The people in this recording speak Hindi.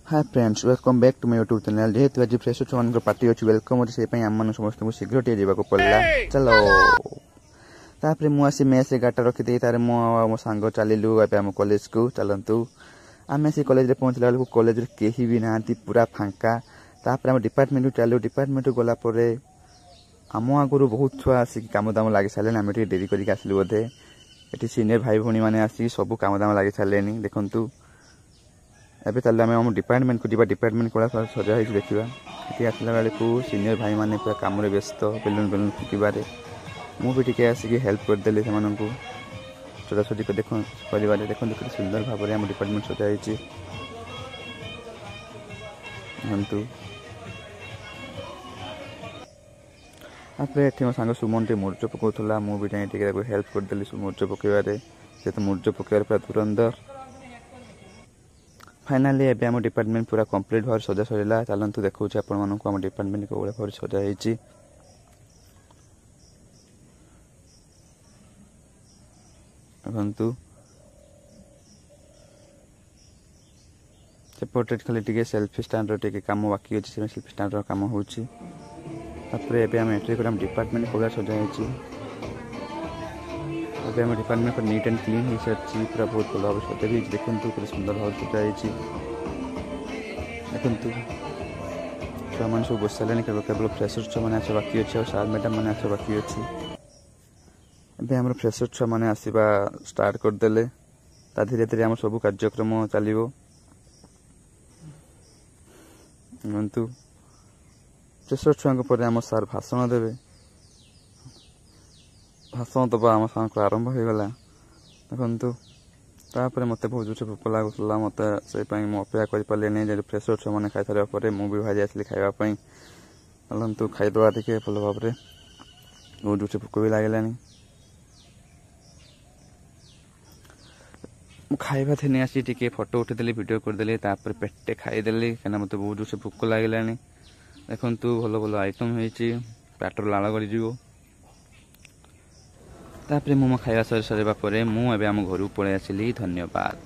Hi friends welcome back to my YouTube channel जेहेतु आज फ्रेश मान पार्टी अच्छी वेलकम अच्छे से आम समस्त को शीघ्र टे जावाक पड़ा चलो तापर मुझे मेस गाटा रखी तार मो सांग चलू आम कॉलेज को चलतु आम से कॉलेज पहुँचला बेलू कॉलेज कहीं भी ना पूरा फांका तापर आम डिपार्टमेंट चलू डिपार्टमेंट गलापर आम आगुरी बहुत छुआ आसिक कम दाम लगे सारे आम डेरी करके आसलु बोधे ये सीनियर भाई भाई मैंने आसिक सब कम दाम लगे सारे देखु एबे चल आम डिपार्टमेंट को डिपार्टमेंट कला सजा हो देखा ये आसला बेलू को सीनियर भाई मैंने पूरा कम व्यस्त बेलून बेलून फुकबारे मुझे आसिक हेल्प करदेली से सजासजी को देख कर देखो कि सुंदर भाव में आम डिपार्टमेंट सजाई हूँ ये मो सांग सुमन टे मुर्ज पकाला मुझे हेल्प करदेली मुर्ज पकड़े से तो मुर्ज पकड़ पूरा धुरंधर फाइनाली एबे आम डिपार्टमेंट पूरा कंप्लीट भाव सजा सरला चलतु देखा आपको आम डिपार्टमेंट को भाव सजाई सेपटे खाली टे सेल्फी स्टैंड टे कम बाकी अच्छे सेल्फी स्टैंड कम होपर आम एंट्री कर डिपार्टमेंट पूरा सजाई अभी आम डिपार्टमेंट पर नीट एंड क्लीन हो सारी पूरा बहुत भल भाव सजाई देखु पूरा सुंदर भाव सजाई देखु छुआ मैंने सब बस सारे केवल फ्रेशर छुआ मैंने आस बाकी अच्छे और सार मैडम मैंने आस बाकी अच्छी एवं आम फ्रेशर छुआ मैंने आसवा स्टार्ट करदे धीरे धीरे आम सब कार्यक्रम चलो फ्रेशर छुआ आम सार भाषण देवे भाषण दबा आम सार आरंभ हो गला देखु तापर मत बहुत जोर से भोक लगुला मत से अपेक्षा कर पारे नहीं फ्रेशर छुआ मैंने खाई सारा पर मुझे भाजी आसली खावाई चलतु खाईदे टे भल भाव में बहुत जोर से भोक भी लगलानी खाଇବା थे आसी टे फोटो उठेदेली वीडियो करदेली पेटे खाईदेली कहीं मत बहुत जोर से भोक लगलानी देखु भल भल आइटम होती पेटर लाल कर तापर मो खाଇବା सर सर मुझे आम घर पलि आसली धन्यवाद।